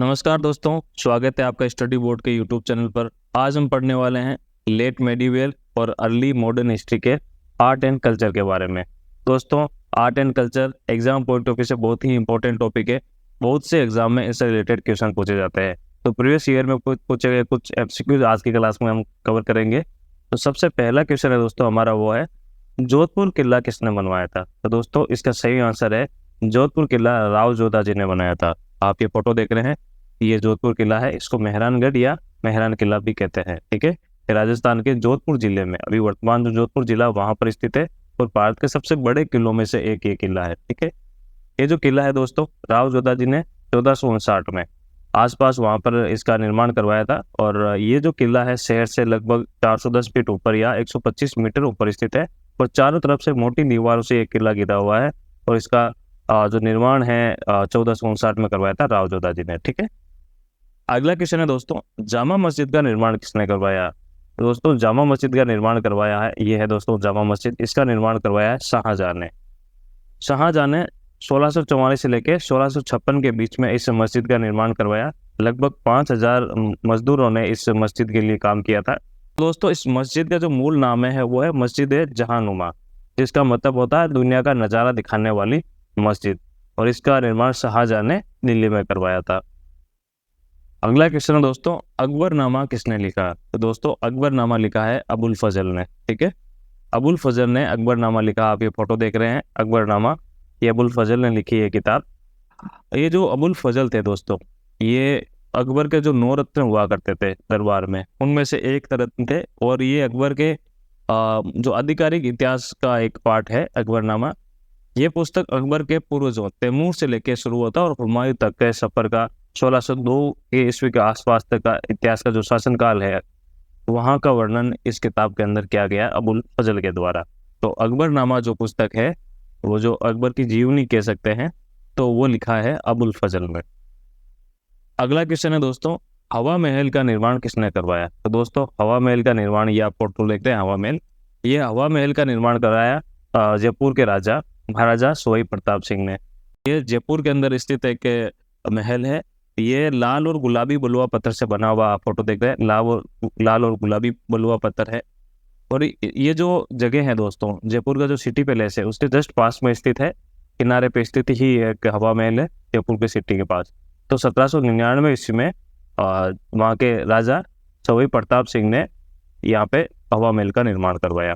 नमस्कार दोस्तों, स्वागत है आपका स्टडी बोर्ड के यूट्यूब चैनल पर। आज हम पढ़ने वाले हैं लेट मेडिवल और अर्ली मॉडर्न हिस्ट्री के आर्ट एंड कल्चर के बारे में। दोस्तों, art and culture exam point of view से बहुत ही इंपॉर्टेंट टॉपिक है। बहुत से एग्जाम में इससे रिलेटेड क्वेश्चन पूछे जाते हैं। तो प्रीवियस ईयर में पूछे गए कुछ एमसीक्यूज आज की क्लास में हम कवर करेंगे। तो सबसे पहला क्वेश्चन है दोस्तों हमारा, वो है जोधपुर किला किसने बनवाया था। तो दोस्तों इसका सही आंसर है जोधपुर किला राव जोधा जी ने बनाया था। आप ये फोटो देख रहे हैं, ये जोधपुर किला है। इसको मेहरानगढ़ या मेहरान किला भी कहते हैं। ठीक है, ये राजस्थान के जोधपुर जिले में, अभी वर्तमान जो जोधपुर जिला वहां पर स्थित है और भारत के सबसे बड़े किलों में से एक ये किला है। ठीक है, ये जो किला है दोस्तों, राव जोधा जी ने 1459 में आसपास वहां पर इसका निर्माण करवाया था। और ये जो किला है शहर से लगभग 410 फीट ऊपर या 125 मीटर ऊपर स्थित है और चारों तरफ से मोटी दीवारों से ये किला घिरा हुआ है। और इसका जो निर्माण है 1459 में करवाया था राव जोधा जी ने। ठीक है, अगला क्वेश्चन है दोस्तों, जामा मस्जिद का निर्माण किसने करवाया। तो दोस्तों जामा मस्जिद का निर्माण करवाया है, ये है दोस्तों जामा मस्जिद। इसका निर्माण करवाया है शाहजहां ने। शाहजहां ने 1644 से लेकर 1656 के बीच में इस मस्जिद का निर्माण करवाया। लगभग 5000 मजदूरों ने इस मस्जिद के लिए काम किया था। दोस्तों इस मस्जिद का जो मूल नाम है वो है मस्जिद जहानुमा, जिसका मतलब होता है दुनिया का नज़ारा दिखाने वाली मस्जिद। और इसका निर्माण शाहजहां ने दिल्ली में करवाया था। अगला क्वेश्चन है दोस्तों, अकबरनामा किसने लिखा। तो दोस्तों अकबरनामा लिखा है अबुल फजल ने। ठीक है, अबुल फजल ने अकबरनामा लिखा। आप ये फोटो देख रहे हैं अकबरनामा, ये अबुल फजल ने लिखी है किताब। ये जो अबुल फजल थे दोस्तों, ये अकबर के जो 9 रत्न हुआ करते थे दरबार में, उनमें से एक रत्न थे। और ये अकबर के जो आधिकारिक इतिहास का एक पार्ट है अकबरनामा। ये पुस्तक अकबर के पूर्वजों तैमूर से लेकर शुरू होता है और हुमायूं तक के सफर का 1602 के ईस्वी के आसपास तक का इतिहास का जो शासनकाल है वहाँ का वर्णन इस किताब के अंदर किया गया अबुल फजल के द्वारा। तो अकबरनामा जो पुस्तक है, वो जो अकबर की जीवनी कह सकते हैं, तो वो लिखा है अबुल फजल में। अगला क्वेश्चन है दोस्तों, हवा महल का निर्माण किसने करवाया। तो दोस्तों हवा महल का निर्माण, ये आप फोटो देखते हैं हवा महल, ये हवा महल का निर्माण कराया जयपुर के राजा महाराजा सोई प्रताप सिंह ने। ये जयपुर के अंदर स्थित एक महल है। ये लाल और गुलाबी बलुआ पत्थर से बना हुआ, आप फोटो देख रहे हैं, लाल और गुलाबी बलुआ पत्थर है। और ये जो जगह है दोस्तों, जयपुर का जो सिटी पैलेस है उसके जस्ट पास में स्थित है, किनारे पे स्थित ही एक हवा महल है जयपुर के सिटी के पास। तो 1799 ईस्वी में वहाँ के राजा सवाई प्रताप सिंह ने यहाँ पे हवा महल का निर्माण करवाया।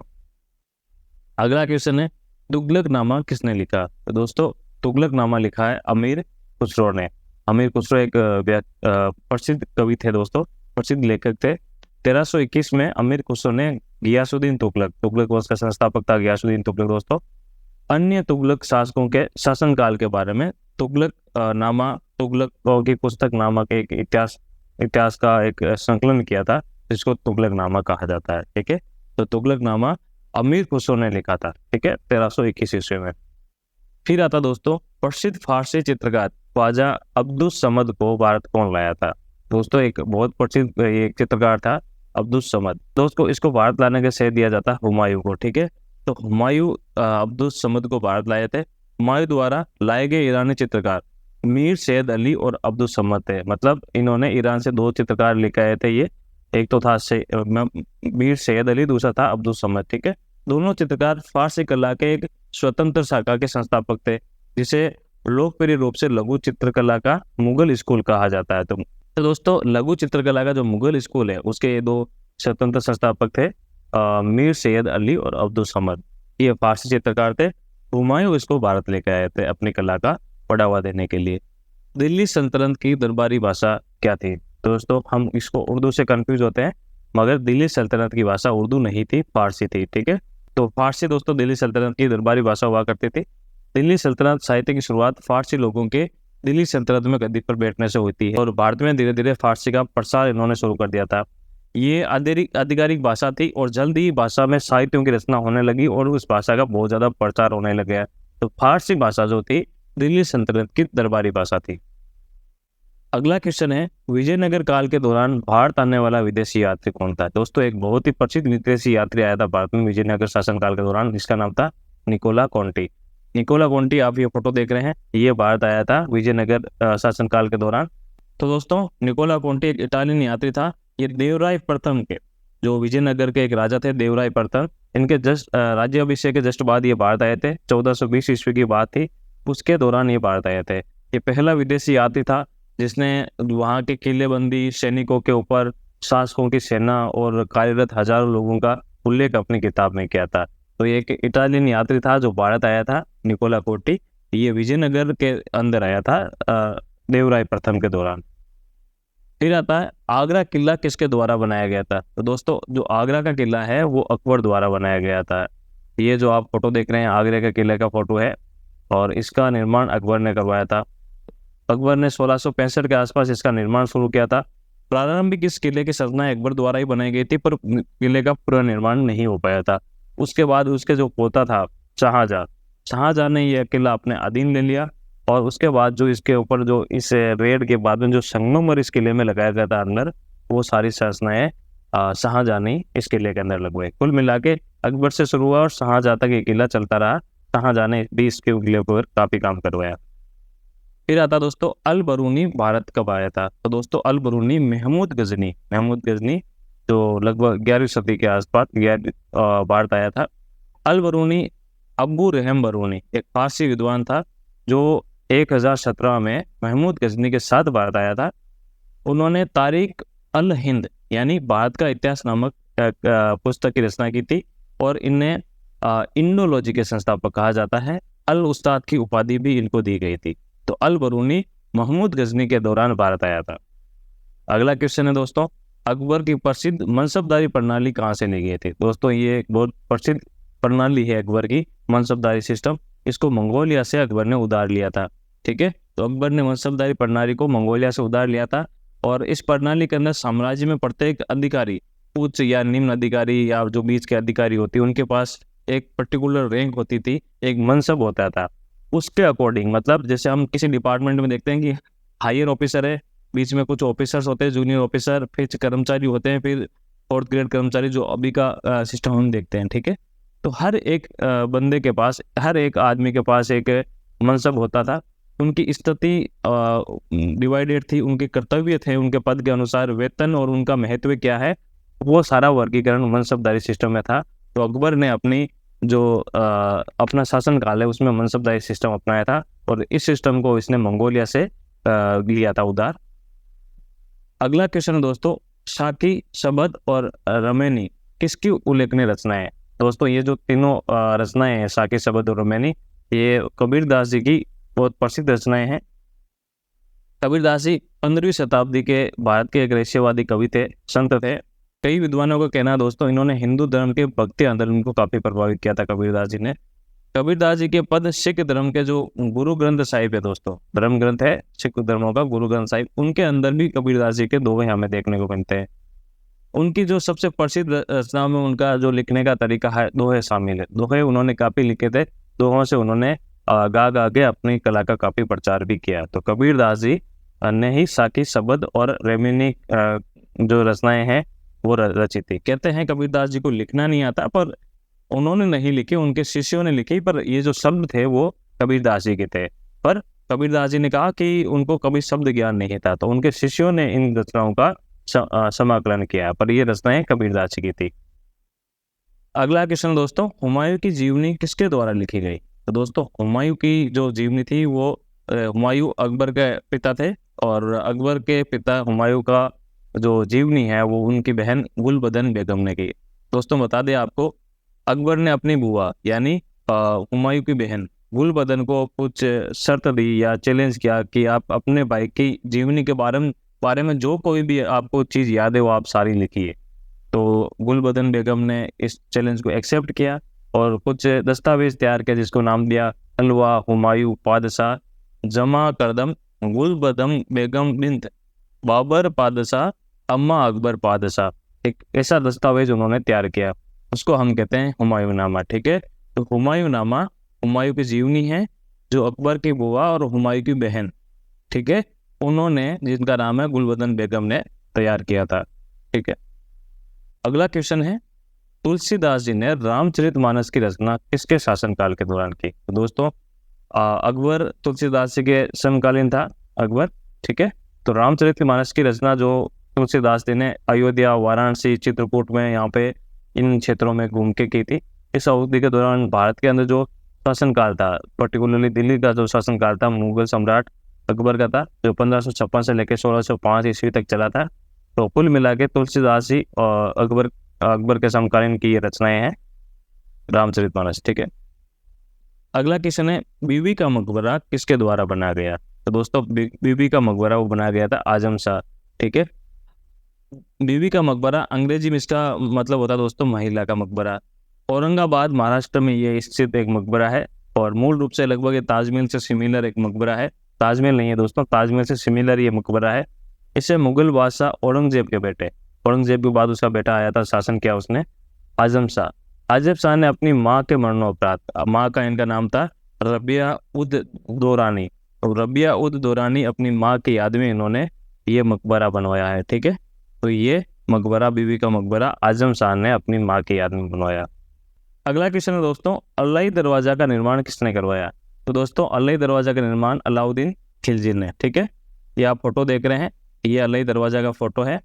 अगला क्वेश्चन है, तुगलकनामा किसने लिखा। तो दोस्तों तुगलकनामा लिखा है अमीर खुसरो ने। अमीर खुसरो एक प्रसिद्ध कवि थे दोस्तों, प्रसिद्ध लेखक थे। 1321 में अमीर खुसरो ने गियासुद्दीन तुगलक वंश का संस्थापक था गियासुद्दीन तुगलक दोस्तों, अन्य तुगलक शासकों के शासनकाल के बारे में तुगलक की पुस्तक नामक एक इतिहास का एक संकलन किया था, जिसको तुगलकनामा कहा जाता है। ठीक है, तो तुगलकनामा अमीर खुसरो ने लिखा था। ठीक है, 1321 ईस्वी में। फिर आता दोस्तों, प्रसिद्ध फारसी चित्रकार ख्वाजा अब्दुस समद को भारत कौन लाया था। दोस्तों एक बहुत प्रसिद्ध एक चित्रकार था अब्दुस समद। दोस्तों इसको भारत लाने का श्रेय दिया जाता है हुमायूं को। ठीक है, तो हुमायूं अब्दुस समद को भारत लाए थे। हुमायूं द्वारा लाए गए ईरानी चित्रकार मीर सैयद अली और अब्दुस समद थे। मतलब इन्होंने ईरान से 2 चित्रकार लेकर आए थे। ये एक तो था मीर सैयद अली, दूसरा था अब्दुस समद। ठीक है, दोनों चित्रकार फारसी कला के एक स्वतंत्र शाखा के संस्थापक थे, जिसे लोकप्रिय रूप से लघु चित्रकला का मुगल स्कूल कहा जाता है। तो दोस्तों लघु चित्रकला का जो मुगल स्कूल है उसके ये 2 स्वतंत्र संस्थापक थे, मीर सैयद अली और अब्दुल समद। ये फारसी चित्रकार थे। हुमायूं इसको भारत लेकर आए थे अपनी कला का बढ़ावा देने के लिए। दिल्ली सल्तनत की दरबारी भाषा क्या थी। दोस्तों हम इसको उर्दू से कंफ्यूज होते हैं, मगर दिल्ली सल्तनत की भाषा उर्दू नहीं थी, फारसी थी। ठीक है, तो फारसी दोस्तों दिल्ली सल्तनत की दरबारी भाषा हुआ करती थी। दिल्ली सल्तनत साहित्य की शुरुआत फारसी लोगों के दिल्ली सल्तनत में गद्दी पर बैठने से होती है और भारत में धीरे धीरे फारसी का प्रसार इन्होंने शुरू कर दिया था। ये आधिकारिक भाषा थी और जल्द ही भाषा में साहित्यों की रचना होने लगी और उस भाषा का बहुत ज्यादा प्रचार होने लग गया। तो फारसी भाषा जो थी दिल्ली सल्तनत की दरबारी भाषा थी। अगला क्वेश्चन है, विजयनगर काल के दौरान भारत आने वाला विदेशी यात्री कौन था। दोस्तों एक बहुत ही प्रसिद्ध विदेशी यात्री आया था भारत में विजयनगर शासनकाल के दौरान, जिसका नाम था निकोला कॉन्टी। निकोला कॉन्टी, आप ये फोटो देख रहे हैं, ये भारत आया था विजयनगर शासनकाल के दौरान। तो दोस्तों निकोला कोंटी एक इटालियन यात्री था। ये देवराय प्रथम के, जो विजयनगर के एक राजा थे देवराय प्रथम, इनके राज्याभिषेक के जस्ट बाद ये भारत आए थे। 1420 ईस्वी की बात थी, उसके दौरान ये भारत आए थे। ये पहला विदेशी यात्री था जिसने वहाँ के किलेबंदी सैनिकों के ऊपर, शासकों की सेना और कार्यरत हजारों लोगों का उल्लेख अपनी किताब में किया था। तो ये एक इटालियन यात्री था जो भारत आया था, निकोला कोटी। ये विजयनगर के अंदर आया था देवराय प्रथम के दौरान। फिर आता है आगरा किला किसके द्वारा बनाया गया था। तो दोस्तों जो आगरा का किला है वो अकबर द्वारा बनाया गया था। ये जो आप फोटो देख रहे हैं आगरा के किले का फोटो है, और इसका निर्माण अकबर ने करवाया था। अकबर ने 1665 के आसपास इसका निर्माण शुरू किया था। प्रारंभिक इस किले की संरचना अकबर द्वारा ही बनाई गई थी, पर किले का पूरा निर्माण नहीं हो पाया था। उसके बाद उसके जो पोता था शाहजहां ने यह किला अपने अधीन ले लिया, और उसके बाद जो इसके ऊपर जो इस रेड के बाद में जो संगमरमर इस किले में लगाया गया था अंदर, वो सारी संरचनाएं शाहजहां ने इस किले के अंदर लगवाई। कुल मिला के अकबर से शुरू हुआ और शाहजहां तक ये किला चलता रहा। शाहजहां ने भी इसके किले पर काफी काम करवाया। फिर आता दोस्तों अल बरूनी भारत कब आया था। तो दोस्तों अल बरूनी महमूद गजनी जो लगभग 11वीं सदी के आसपास भारत आया था। अल बरूनी अबू रहम बरूनी एक फारसी विद्वान था जो 1017 में महमूद गजनी के साथ भारत आया था। उन्होंने तारीख अल हिंद यानी भारत का इतिहास नामक पुस्तक की रचना की थी, और इन्हें इंडोलॉजी के संस्थापक कहा जाता है। अल उस्ताद की उपाधि भी इनको दी गई थी। तो अल बरूनी महमूद गजनी के दौरान भारत आया था। अगला क्वेश्चन है दोस्तों, अकबर की प्रसिद्ध मनसबदारी प्रणाली कहाँ से ली गई थी। दोस्तों ये एक बहुत प्रसिद्ध प्रणाली है अकबर की, मनसबदारी सिस्टम। इसको मंगोलिया से अकबर ने उधार लिया था। ठीक है, तो अकबर ने मनसबदारी प्रणाली को मंगोलिया से उधार लिया था, और इस प्रणाली के अंदर साम्राज्य में प्रत्येक अधिकारी, उच्च या निम्न अधिकारी या जो बीच के अधिकारी होते हैं, उनके पास एक पर्टिकुलर रैंक होती थी, एक मनसब होता था। उसके अकॉर्डिंग, मतलब जैसे हम किसी डिपार्टमेंट में देखते हैं कि हायर ऑफिसर है, बीच में कुछ ऑफिसर्स होते हैं, जूनियर ऑफिसर, फिर कर्मचारी होते हैं, फिर फोर्थ ग्रेड कर्मचारी, जो अभी का सिस्टम हम देखते हैं। ठीक है, तो हर एक बंदे के पास, हर एक आदमी के पास एक मनसब होता था। उनकी स्थिति डिवाइडेड थी, उनके कर्तव्य थे, उनके पद के अनुसार वेतन और उनका महत्व क्या है, वो सारा वर्गीकरण मनसबदारी सिस्टम में था। तो अकबर ने अपनी जो अपना शासन काल है उसमें मनसबदारी सिस्टम अपनाया था, और इस सिस्टम को इसने मंगोलिया से लिया था उधार। अगला क्वेश्चन दोस्तों, शाकी, शबद और रमैनी किसकी उल्लेखनीय रचनाएं हैं। दोस्तों ये जो तीनों रचनाएं हैं, शाकी, शबद और रमैनी, ये कबीरदास जी की बहुत प्रसिद्ध रचनाएं हैं। कबीरदास जी 15वीं शताब्दी के भारत के एक रहस्यवादी कवि थे, संत थे। कई विद्वानों का कहना है दोस्तों, इन्होंने हिंदू धर्म के भक्ति आंदोलन को काफी प्रभावित किया था कबीरदास जी ने। कबीरदास जी के पद सिख धर्म के जो गुरु ग्रंथ साहिब है दोस्तों, धर्म ग्रंथ है सिख धर्मों का गुरु ग्रंथ साहिब, उनके अंदर भी कबीरदास जी के दोहे हमें देखने को मिलते हैं। उनकी जो सबसे प्रसिद्ध रचना में उनका जो लिखने का तरीका है, दोहे शामिल है। दोहे उन्होंने काफी लिखे थे, दोहों से उन्होंने गा गा के अपनी कला का काफी प्रचार भी किया। तो कबीरदास जी ने ही साकी, शबद और रेमिनी जो रचनाएं हैं वो रचित थी। कहते हैं कबीरदास जी को लिखना नहीं आता, पर उन्होंने नहीं लिखी, उनके शिष्यों ने लिखी, पर ये जो शब्द थे वो कबीरदास जी के थे। पर कबीरदास जी ने कहा कि उनको कभी शब्द ज्ञान नहीं था, तो उनके शिष्यों ने इन रचनाओं का समाकलन किया, पर ये रचनाएं कबीरदास जी की थी। अगला क्वेश्चन दोस्तों, हुमायूं की जीवनी किसके द्वारा लिखी गई। तो दोस्तों हुमायूं की जो जीवनी थी वो हुमायूं अकबर के पिता थे, और अकबर के पिता हुमायूं का जो जीवनी है वो उनकी बहन गुलबदन बेगम ने की। दोस्तों बता दें आपको, अकबर ने अपनी बुआ यानी हुमायूं की बहन गुलबदन को कुछ शर्त दी या चैलेंज किया कि आप अपने भाई की जीवनी के बारे में जो कोई भी आपको चीज़ याद है वो आप सारी लिखिए। तो गुलबदन बेगम ने इस चैलेंज को एक्सेप्ट किया और कुछ दस्तावेज तैयार किया, जिसको नाम दिया अलवा हुमायूं पादशाह जमा करदम गुलबदन बेगम बिन्त बाबर पादशाह अम्मा अकबर पादशाह। एक ऐसा दस्तावेज उन्होंने तैयार किया, उसको हम कहते हैं हुमायूंनामा। ठीक है, तो हुमायूंनामा हुमायूं की जीवनी है, जो अकबर की बुआ और हुमायूं की बहन, ठीक है, उन्होंने, जिनका नाम है गुलबदन बेगम ने तैयार किया था। ठीक है, अगला क्वेश्चन है, तुलसीदास जी ने रामचरितमानस की रचना किसके शासनकाल के दौरान की। तो दोस्तों अकबर तुलसीदास जी के समकालीन था अकबर। ठीक है, तो रामचरितमानस की रचना जो तुलसीदास जी ने अयोध्या, वाराणसी, चित्रकूट में यहाँ पे इन क्षेत्रों में घूम के की थी। इस अवधि के दौरान भारत के अंदर जो शासनकाल था, पर्टिकुलरली दिल्ली का जो शासनकाल था मुगल सम्राट अकबर का था, जो 1556 से लेकर 1605 ईस्वी तक चला था। तो कुल मिला के तुलसीदास जी और अकबर के समकालीन की ये रचनाएं हैं रामचरितमानस। ठीक है, अगला क्वेश्चन है बीबी का मकबरा किसके द्वारा बनाया गया? तो दोस्तों बीबी का मकबरा वो बनाया गया था आजम शाह। ठीक है, बीबी का मकबरा अंग्रेजी में इसका मतलब होता है दोस्तों महिला का मकबरा। औरंगाबाद महाराष्ट्र में ये स्थित एक मकबरा है और मूल रूप से लगभग ये ताजमहल से सिमिलर एक मकबरा है। ताजमहल नहीं है दोस्तों, ताजमहल से सिमिलर ये मकबरा है। इसे मुगल बादशाह औरंगजेब के बेटे, औरंगजेब के बाद उसका बेटा आया था, शासन किया उसने, आजम शाह ने अपनी माँ के मरणोपरांत, माँ का इनका नाम था रबिया उद दौरानी, तो रबिया उद दौरानी अपनी माँ की याद में इन्होंने ये मकबरा बनवाया है। ठीक है, तो ये मकबरा बीबी का मकबरा आजम शाह ने अपनी माँ की याद में बनवाया। अगला क्वेश्चन है दोस्तों अल्लाही दरवाजा का निर्माण किसने करवाया? तो दोस्तों अल्लाही दरवाजा का निर्माण अलाउद्दीन खिलजी ने। ठीक है, ये आप फोटो देख रहे हैं, ये अल्लाही दरवाजा का फोटो है।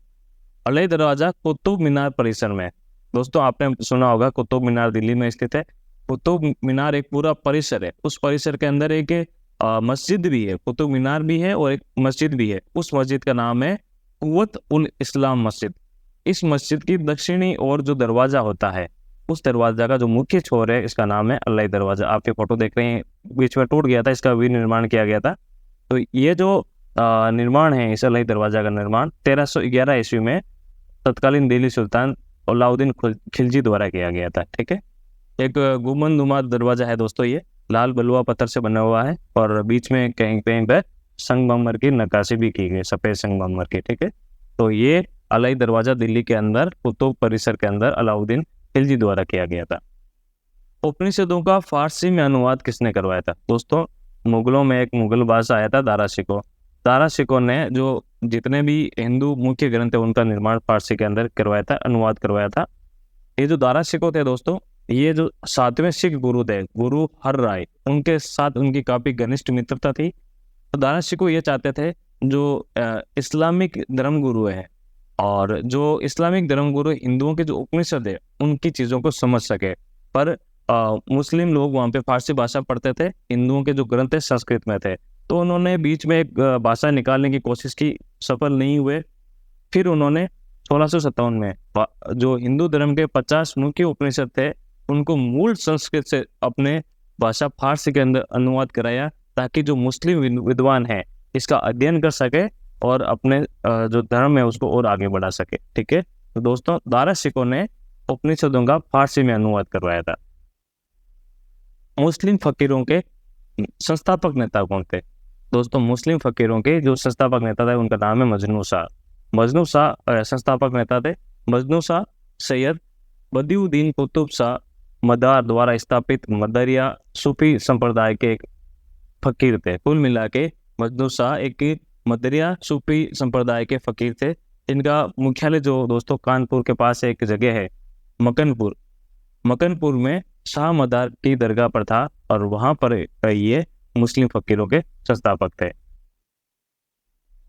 अल्लाही दरवाजा कुतुब मीनार परिसर में, दोस्तों आपने सुना होगा कुतुब मीनार दिल्ली में स्थित है। कुतुब मीनार एक पूरा परिसर है, उस परिसर के अंदर एक मस्जिद भी है, कुतुब मीनार भी है और एक मस्जिद भी है। उस मस्जिद का नाम है कुव्वत उल इस्लाम मस्जिद। इस मस्जिद की दक्षिणी ओर जो दरवाजा होता है, उस दरवाजा का जो मुख्य छोर है, इसका नाम है अल्लाही दरवाजा। आप ये फोटो देख रहे हैं, बीच में टूट गया था, इसका भी निर्माण किया गया था। तो ये जो निर्माण है, इस अल्लाही दरवाजा का निर्माण 1311 ईस्वी में तत्कालीन दिल्ली सुल्तान अलाउद्दीन खिलजी द्वारा किया गया था। ठीक है, एक गुंबदनुमा दरवाजा है दोस्तों, ये लाल बलुआ पत्थर से बना हुआ है और बीच में कहीं कहीं पर संगमरमर की नक्काशी भी की गई, सफेद संगमरमर की। ठीक है, तो ये अल्लाही दरवाजा दिल्ली के अंदर कुतुब परिसर के अंदर अलाउद्दीन खिलजी द्वारा किया गया था। उपनिषदों का फारसी में अनुवाद किसने करवाया था? दोस्तों मुगलों में एक मुगल बादशाह आया था दारा शिकोह। दारा शिकोह ने जो जितने भी हिंदू मुख्य ग्रंथ है उनका निर्माण फारसी के अंदर करवाया था, अनुवाद करवाया था। ये जो दारा शिकोह थे दोस्तों, ये जो 7वें सिख गुरु थे, गुरु हर राय, उनके साथ उनकी काफी घनिष्ठ मित्रता थी। तो दारा शिकोह ये चाहते थे जो इस्लामिक धर्म गुरु है और जो इस्लामिक धर्मगुरु हिंदुओं के जो उपनिषद है उनकी चीज़ों को समझ सके, पर मुस्लिम लोग वहाँ पे फारसी भाषा पढ़ते थे, हिंदुओं के जो ग्रंथ है संस्कृत में थे। तो उन्होंने बीच में एक भाषा निकालने की कोशिश की, सफल नहीं हुए। फिर उन्होंने 1657 में जो हिंदू धर्म के 50 मुख्य उपनिषद थे उनको मूल संस्कृत से अपने भाषा फारसी के अंदर अनुवाद कराया, ताकि जो मुस्लिम विद्वान है इसका अध्ययन कर सके और अपने जो धर्म है उसको और आगे बढ़ा सके। ठीक है, तो दोस्तों दारा शिकोह ने उपनिषदों का फारसी में अनुवाद करवाया था। मुस्लिम फकीरों के संस्थापक नेता कौन थे? दोस्तों मुस्लिम फकीरों के जो संस्थापक नेता थे उनका नाम है मजनू शाह। मजनू शाह संस्थापक नेता थे। मजनू शाह सैयद बदियुद्दीन कुतुब शाह मदार द्वारा स्थापित मदरिया सूफी संप्रदाय के एक फकीर थे। कुल मिला के मजनू शाह एक मदरिया सूफी संप्रदाय के फकीर थे। इनका मुख्यालय जो दोस्तों कानपुर के पास एक जगह है मकनपुर में शाह मदार की दरगाह पर था और वहां पर ये मुस्लिम फकीरों के संस्थापक थे।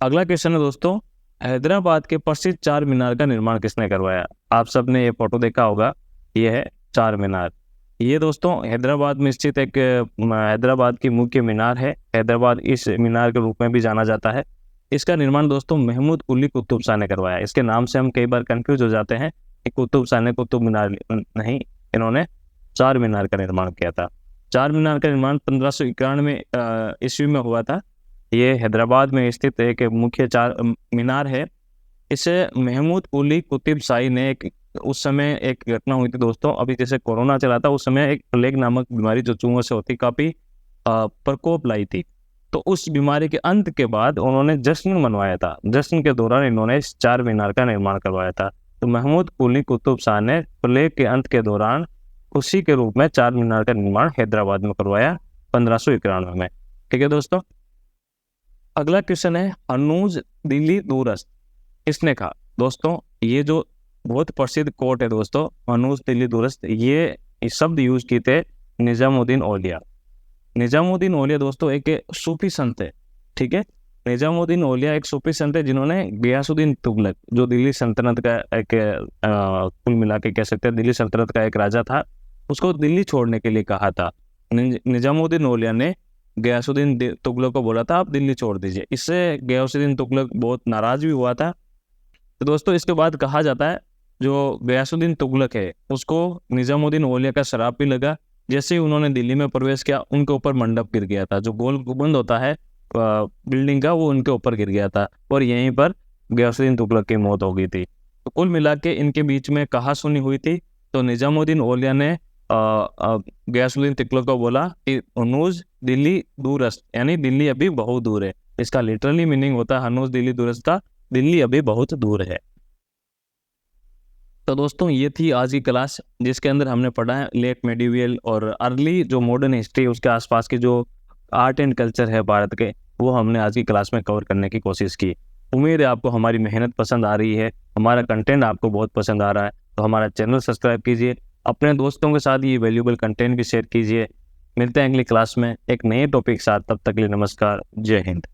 अगला क्वेश्चन है दोस्तों हैदराबाद के प्रसिद्ध चार मीनार का निर्माण किसने करवाया? आप सबने ये फोटो देखा होगा, ये है चार मीनार। ये दोस्तों हैदराबाद में स्थित एक हैदराबाद की मुख्य मीनार है। हैदराबाद इस मीनार के रूप में भी जाना जाता है। इसका निर्माण दोस्तों महमूद कुली कुतुब शाह ने करवाया। इसके नाम से हम कई बार कंफ्यूज हो जाते हैं कि कुतुब शाह ने कुतुब मीनार नहीं, इन्होंने चार मीनार का निर्माण किया था। चार मीनार का निर्माण 1591 ईस्वी में हुआ था। ये हैदराबाद में स्थित एक मुख्य चार मीनार है। इसे महमूद कुली कुतुब शाही ने उस समय एक घटना हुई थी दोस्तों, अभी जैसे कोरोना चला था उस समय एक प्लेग नामक बीमारी जो चूहों से होती काफी प्रकोप लाई थी। तो उस बीमारी के अंत के बाद उन्होंने जश्न मनवाया था। जश्न के दौरान इन्होंने इस चार मीनार का निर्माण करवाया था। तो महमूद कुली कुतुब शाह ने प्लेग के अंत के दौरान खुशी के रूप में चार मीनार का निर्माण हैदराबाद में करवाया 1591 में। ठीक है दोस्तों, अगला क्वेश्चन है हर्नुज दिल्ली दूरस्थ किसने कहा? दोस्तों ये जो बहुत प्रसिद्ध कोट है दोस्तों, हर्नुज दिल्ली दूरस्थ, ये शब्द यूज किए थे निजामुद्दीन औलिया। निजामुद्दीन औलिया दोस्तों एक सूफी संत है। ठीक है, निजामुद्दीन औलिया एक सूफी संत है जिन्होंने गयासुद्दीन तुगलक, जो दिल्ली सल्तनत का एक कुल मिला के कह सकते हैं दिल्ली सल्तनत का एक राजा था, उसको दिल्ली छोड़ने के लिए कहा था। निजामुद्दीन औलिया ने गयासुद्दीन तुगलक को बोला था आप दिल्ली छोड़ दीजिए। इससे गयासुद्दीन तुगलक बहुत नाराज भी हुआ था। तो दोस्तों इसके बाद कहा जाता है जो गयासुद्दीन तुगलक है उसको निजामुद्दीन औलिया का श्राप भी लगा। जैसे ही उन्होंने दिल्ली में प्रवेश किया उनके ऊपर मंडप गिर गया था, जो गोल गुंबद होता है बिल्डिंग का, वो उनके ऊपर गिर गया था और यहीं पर गयासुद्दीन तुगलक की मौत हो गई थी। तो कुल मिला के इनके बीच में कहा सुनी हुई थी। तो निजामुद्दीन औलिया ने गयासुद्दीन तुगलक को बोला कि हनूज दिल्ली दूरस्त, यानी दिल्ली अभी बहुत दूर है। इसका लिटरली मीनिंग होता है हनूज दिल्ली दूरस्त का, दिल्ली अभी बहुत दूर है। तो दोस्तों ये थी आज की क्लास, जिसके अंदर हमने पढ़ा है लेट मेडिवियल और अर्ली जो मॉडर्न हिस्ट्री उसके आसपास के जो आर्ट एंड कल्चर है भारत के, वो हमने आज की क्लास में कवर करने की कोशिश की। उम्मीद है आपको हमारी मेहनत पसंद आ रही है, हमारा कंटेंट आपको बहुत पसंद आ रहा है। तो हमारा चैनल सब्सक्राइब कीजिए, अपने दोस्तों के साथ ये वैल्यूएबल कंटेंट भी शेयर कीजिए। मिलते हैं अगली क्लास में एक नए टॉपिक के साथ, तब तक के लिए नमस्कार, जय हिंद।